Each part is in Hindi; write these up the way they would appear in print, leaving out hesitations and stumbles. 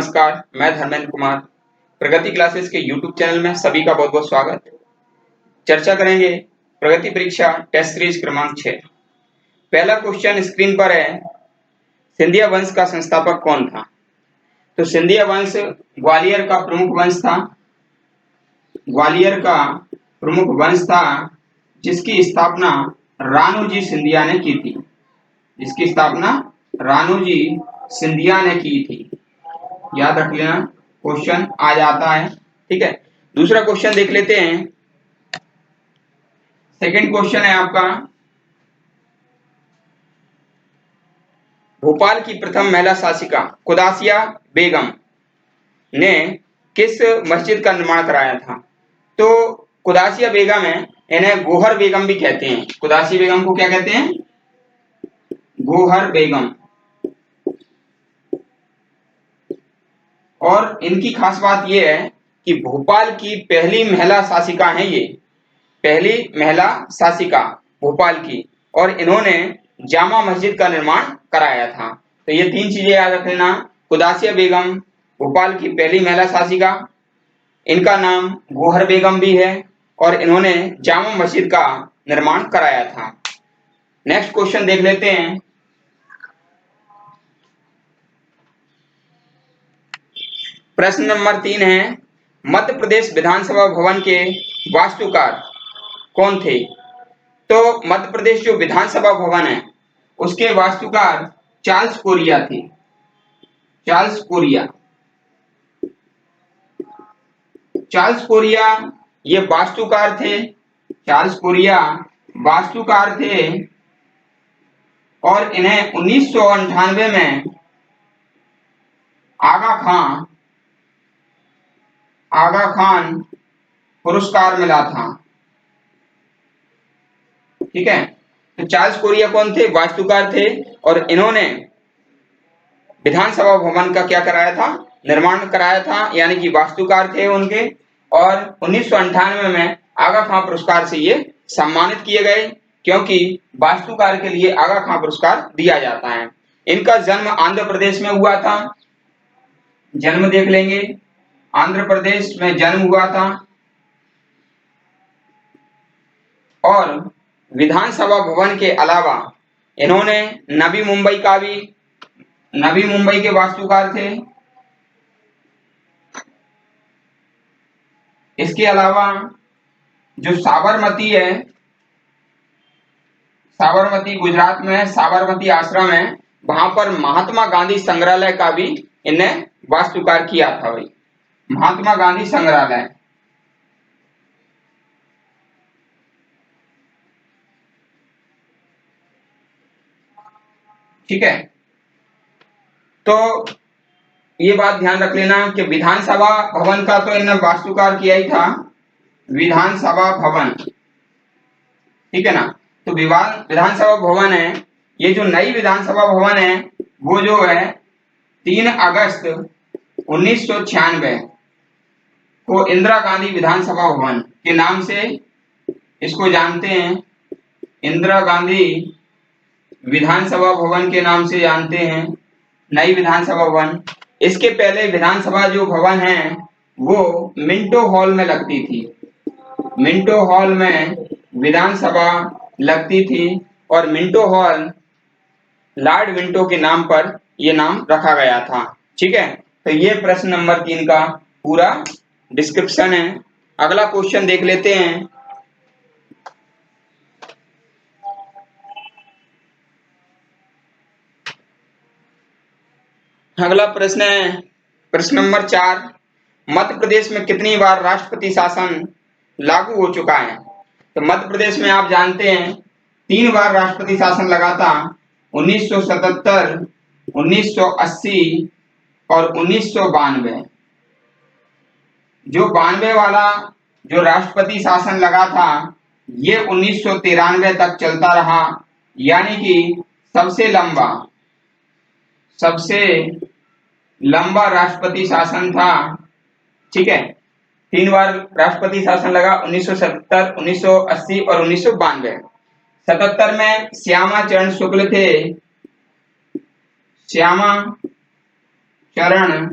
नमस्कार, मैं धर्मेंद्र कुमार। प्रगति क्लासेस के YouTube चैनल में सभी का बहुत बहुत स्वागत। चर्चा करेंगे प्रगति परीक्षा टेस्ट सीरीज क्रमांक 6। पहला क्वेश्चन स्क्रीन पर है, सिंधिया वंश का संस्थापक कौन था? तो सिंधिया वंश ग्वालियर का प्रमुख वंश था। ग्वालियर का प्रमुख वंश था जिसकी स्थापना राणोजी सिंधिया ने की थी। जिसकी स्थापना राणोजी सिंधिया ने की थी। याद रख लेना, क्वेश्चन आ जाता है। ठीक है, दूसरा क्वेश्चन देख लेते हैं। सेकंड क्वेश्चन है आपका, भोपाल की प्रथम महिला शासिका कुदासिया बेगम ने किस मस्जिद का निर्माण कराया था? तो कुदासिया बेगम है, इन्हें गोहर बेगम भी कहते हैं। कुदासिया बेगम को क्या कहते हैं? गोहर बेगम। और इनकी खास बात यह है कि भोपाल की पहली महिला शासिका हैं ये, पहली महिला शासिका भोपाल की, और इन्होंने जामा मस्जिद का निर्माण कराया था। तो ये तीन चीजें याद रख लेना, कुदासिया बेगम भोपाल की पहली महिला शासिका, इनका नाम गोहर बेगम भी है, और इन्होंने जामा मस्जिद का निर्माण कराया था। नेक्स्ट क्वेश्चन देख लेते हैं। प्रश्न नंबर 3 है, मध्य प्रदेश विधानसभा भवन के वास्तुकार कौन थे? तो मध्य प्रदेश जो विधानसभा भवन है उसके वास्तुकार चार्ल्स कोरिया थे। चार्ल्स कोरिया, चार्ल्स कोरिया ये वास्तुकार थे। चार्ल्स कोरिया वास्तुकार थे, और इन्हें 1998 में आगा खान पुरस्कार मिला था। ठीक है, तो चार्ल्स कोरिया कौन थे? वास्तुकार थे, और इन्होंने विधानसभा भवन का क्या कराया था? निर्माण कराया था, यानी कि वास्तुकार थे उनके। और 1998 में आगा खान पुरस्कार से ये सम्मानित किए गए, क्योंकि वास्तुकार के लिए आगा खान पुरस्कार दिया जाता है। इनका जन्म आंध्र प्रदेश में हुआ था। जन्म देख लेंगे, आंध्र प्रदेश में जन्म हुआ था। और विधानसभा भवन के अलावा इन्होंने नवी मुंबई के वास्तुकार थे। इसके अलावा जो साबरमती है, साबरमती गुजरात में है, साबरमती आश्रम है, वहां पर महात्मा गांधी संग्रहालय का भी इन्हें वास्तुकार किया था। भाई, महात्मा गांधी संग्रहालय। ठीक है, तो ये बात ध्यान रख लेना कि विधानसभा भवन का तो इन्होंने वास्तुकार किया ही था, विधानसभा भवन। ठीक है ना, तो विधानसभा भवन है, ये जो नई विधानसभा भवन है वो जो है 3 अगस्त 1996 को इंदिरा गांधी विधानसभा भवन के नाम से इसको जानते हैं। इंदिरा गांधी विधानसभा भवन के नाम से जानते हैं, नई विधानसभा भवन। इसके पहले विधानसभा जो भवन है वो मिंटो हॉल में लगती थी। मिंटो हॉल में विधानसभा लगती थी, और मिंटो हॉल लॉर्ड मिंटो के नाम पर यह नाम रखा गया था। ठीक है, तो ये प्रश्न नंबर 3 का पूरा डिस्क्रिप्शन है। अगला क्वेश्चन देख लेते हैं। अगला प्रश्न है प्रश्न नंबर 4, मध्य प्रदेश में कितनी बार राष्ट्रपति शासन लागू हो चुका है? तो मध्य प्रदेश में आप जानते हैं 3 बार राष्ट्रपति शासन लगा था, 1977, 1980 और 1992। जो 92 वाला जो राष्ट्रपति शासन लगा था ये 1993 तक चलता रहा, यानी कि सबसे लंबा राष्ट्रपति शासन था। ठीक है, 3 बार राष्ट्रपति शासन लगा, 1970, 1980 और 1992। 77 में श्यामा चरण शुक्ल थे, श्यामा चरण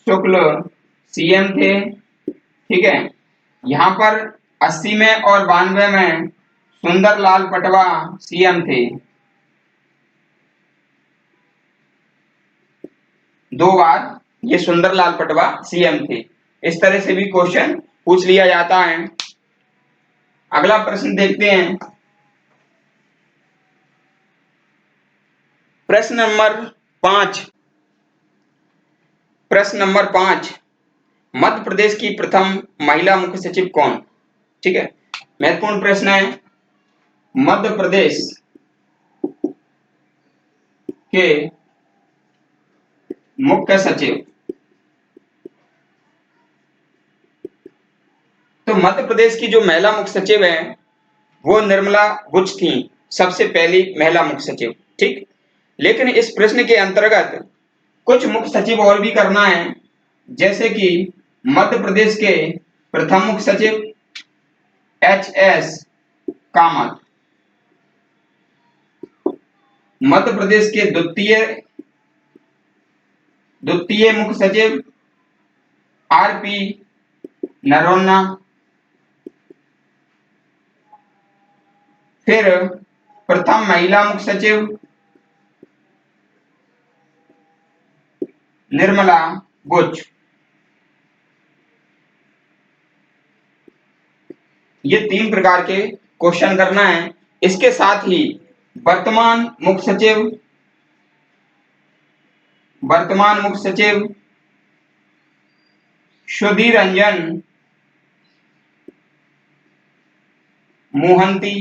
शुक्ल सीएम थे। ठीक है, यहाँ पर 80 में और 92 में सुंदरलाल पटवा सीएम थे। 2 बार ये सुंदरलाल पटवा सीएम थे। इस तरह से भी क्वेश्चन पूछ लिया जाता है। अगला प्रश्न देखते हैं। प्रश्न नंबर 5। प्रश्न नंबर 5, मध्य प्रदेश की प्रथम महिला मुख्य सचिव कौन? ठीक है, महत्वपूर्ण प्रश्न है। मध्य प्रदेश के मुख्य सचिव, तो मध्य प्रदेश की जो महिला मुख्य सचिव है वो निर्मला बुच थी, सबसे पहली महिला मुख्य सचिव। ठीक, लेकिन इस प्रश्न के अंतर्गत कुछ मुख्य सचिव और भी करना है, जैसे कि मध्य प्रदेश के प्रथम मुख्य सचिव HS कामत, मध्य प्रदेश के द्वितीय मुख्य सचिव RP नरोन्ना, फिर प्रथम महिला मुख्य सचिव निर्मला बुच। ये 3 प्रकार के क्वेश्चन करना है। इसके साथ ही वर्तमान मुख्य सचिव सुधीर रंजन मोहंती,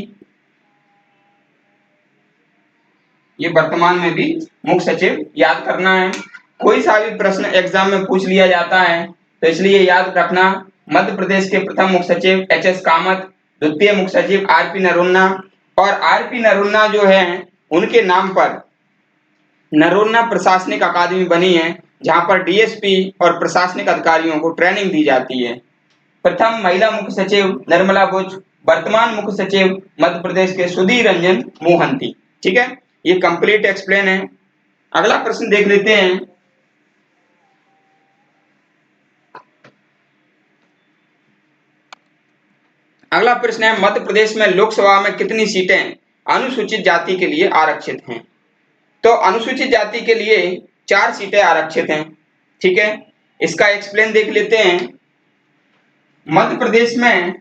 ये वर्तमान में भी मुख्य सचिव याद करना है। कोई सा भी प्रश्न एग्जाम में पूछ लिया जाता है, तो इसलिए याद रखना, मध्य प्रदेश के प्रथम मुख्य सचिव HS कामत, द्वितीय मुख्य सचिव RP नरोन्ना, और RP नरोन्ना जो है उनके नाम पर नरोन्ना प्रशासनिक अकादमी बनी है, जहां पर DSP और प्रशासनिक अधिकारियों को ट्रेनिंग दी जाती है। प्रथम महिला मुख्य सचिव निर्मला बुच, वर्तमान मुख्य सचिव मध्य प्रदेश के सुधीर रंजन मोहंती। ठीक है, ये कंप्लीट एक्सप्लेन है। अगला प्रश्न देख लेते हैं। अगला प्रश्न है, मध्य प्रदेश में लोकसभा में कितनी सीटें अनुसूचित जाति के लिए आरक्षित हैं? तो अनुसूचित जाति के लिए 4 सीटें आरक्षित हैं। ठीक है, इसका एक्सप्लेन देख लेते हैं। मध्य प्रदेश में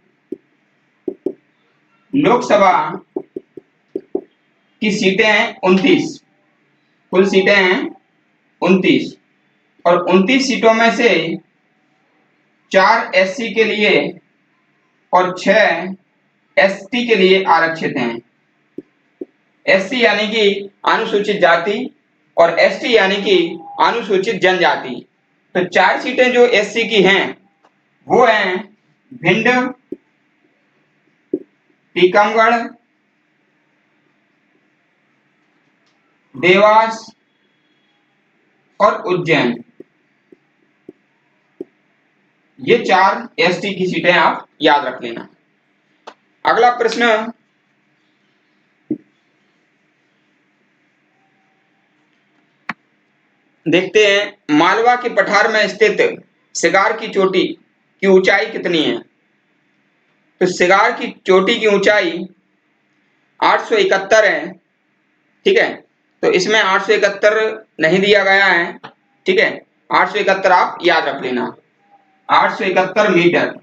लोकसभा की सीटें हैं 29, कुल सीटें हैं 29, और 29 सीटों में से 4 SC के लिए और 6 ST के लिए आरक्षित हैं। SC यानी कि अनुसूचित जाति और ST यानी कि अनुसूचित जनजाति। तो 4 सीटें जो SC की हैं वो हैं भिंड, टीकमगढ़, देवास और उज्जैन। ये 4 ST की सीटें आप याद रख लेना। अगला प्रश्न, देखते हैं। मालवा के पठार में स्थित सिगार की चोटी की ऊंचाई कितनी है? तो सिगार की चोटी की ऊंचाई 871 है। ठीक है, तो इसमें 871 नहीं दिया गया है। ठीक है, 871 आप याद रख लेना, 871 मीटर।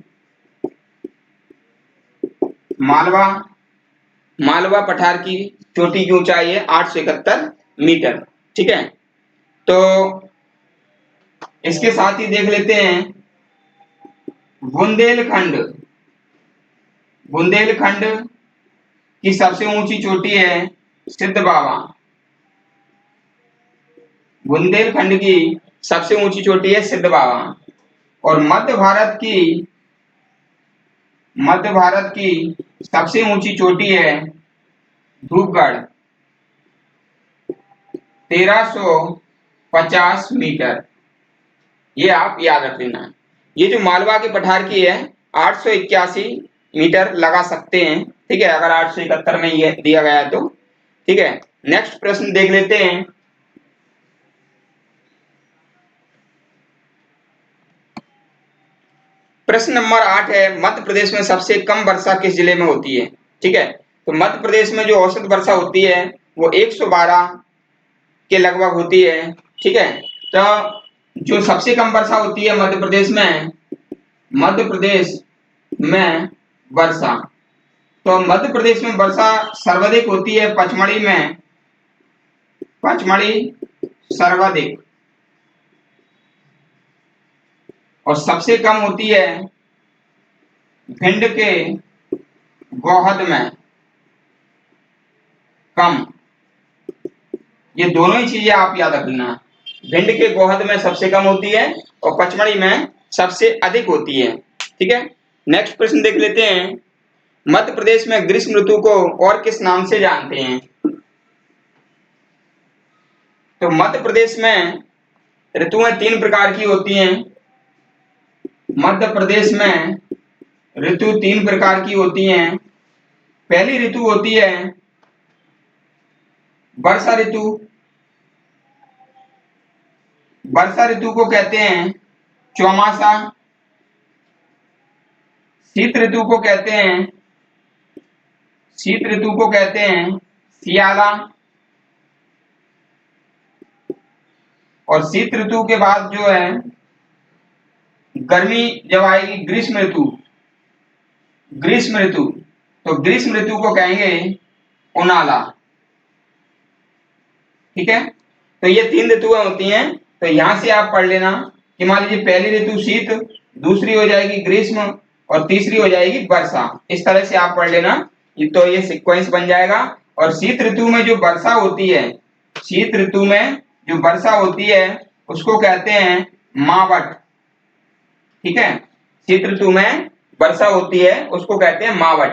मालवा पठार की चोटी की ऊंचाई है 871 मीटर। ठीक है, तो इसके साथ ही देख लेते हैं बुंदेलखंड की सबसे ऊंची चोटी है सिद्ध बाबा। बुंदेलखंड की सबसे ऊंची चोटी है सिद्ध बाबा। और मध्य भारत की सबसे ऊंची चोटी है धूपगढ़, 1350 मीटर। ये आप याद रख लेना। ये जो मालवा के पठार की है 881 मीटर लगा सकते हैं। ठीक है, अगर 871 में ये दिया गया है तो। ठीक है, नेक्स्ट प्रश्न देख लेते हैं। प्रश्न नंबर 8 है, मध्य प्रदेश में सबसे कम वर्षा किस जिले में होती है? ठीक है, तो मध्य प्रदेश में जो औसत वर्षा होती है वो 112 के लगभग होती है। ठीक है, तो जो सबसे कम वर्षा होती है मध्य प्रदेश में वर्षा, तो मध्य प्रदेश में वर्षा सर्वाधिक होती है पचमढ़ी में, पचमढ़ी सर्वाधिक, और सबसे कम होती है भिंड के गोहद में कम। ये दोनों ही चीजें आप याद रखना, भिंड के गोहद में सबसे कम होती है और पचमढ़ी में सबसे अधिक होती है। ठीक है, नेक्स्ट प्रश्न देख लेते हैं, मध्य प्रदेश में ग्रीष्म ऋतु को और किस नाम से जानते हैं? तो मध्य प्रदेश में ऋतुएं 3 प्रकार की होती हैं। मध्य प्रदेश में ऋतु 3 प्रकार की होती हैं। पहली ऋतु होती है वर्षा ऋतु। वर्षा ऋतु को कहते हैं चौमासा। शीत ऋतु को कहते हैं सियाला। और शीत ऋतु के बाद जो है गर्मी जब आएगी ग्रीष्म ऋतु, तो ग्रीष्म ऋतु को कहेंगे उनाला। ठीक है, तो ये 3 ऋतुएं होती हैं। तो यहां से आप पढ़ लेना कि मान लीजिए पहली ऋतु शीत, दूसरी हो जाएगी ग्रीष्म और तीसरी हो जाएगी वर्षा। इस तरह से आप पढ़ लेना, तो ये सीक्वेंस बन जाएगा। और शीत ऋतु में जो वर्षा होती है, शीत ऋतु में जो वर्षा होती है उसको कहते हैं मावट। ठीक है, शीत ऋतु में वर्षा होती है उसको कहते हैं मावट।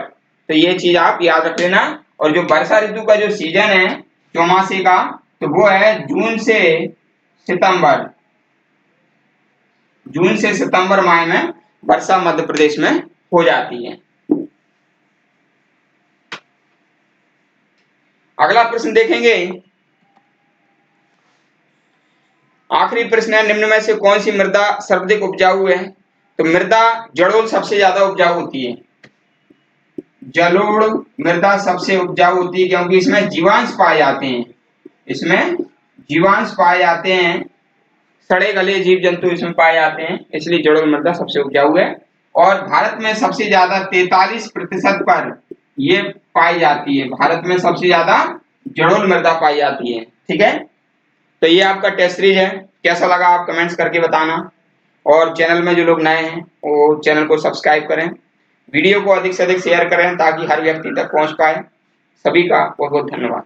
तो ये चीज आप याद रख लेना। और जो वर्षा ऋतु का जो सीजन है चौमासे का, तो वो है जून से सितंबर माह में वर्षा मध्य प्रदेश में हो जाती है। अगला प्रश्न देखेंगे, आखिरी प्रश्न है, निम्न में से कौन सी मृदा सर्वाधिक उपजाऊ है? तो मृदा जलोढ़ सबसे ज्यादा उपजाऊ होती है। जलोढ़ मृदा सबसे उपजाऊ होती है क्योंकि इसमें जीवांश पाए जाते हैं, सड़े गले जीव जंतु इसमें पाए जाते हैं, इसलिए जलोढ़ मृदा सबसे उपजाऊ है। और भारत में सबसे ज्यादा 43% पर ये पाई जाती है। भारत में सबसे ज्यादा जलोढ़ मृदा पाई जाती है। ठीक है, तो ये आपका टेस्ट सीरीज है, कैसा लगा आप कमेंट्स करके बताना। और चैनल में जो लोग नए हैं वो चैनल को सब्सक्राइब करें, वीडियो को अधिक से अधिक शेयर करें ताकि हर व्यक्ति तक पहुंच पाए। सभी का बहुत बहुत धन्यवाद।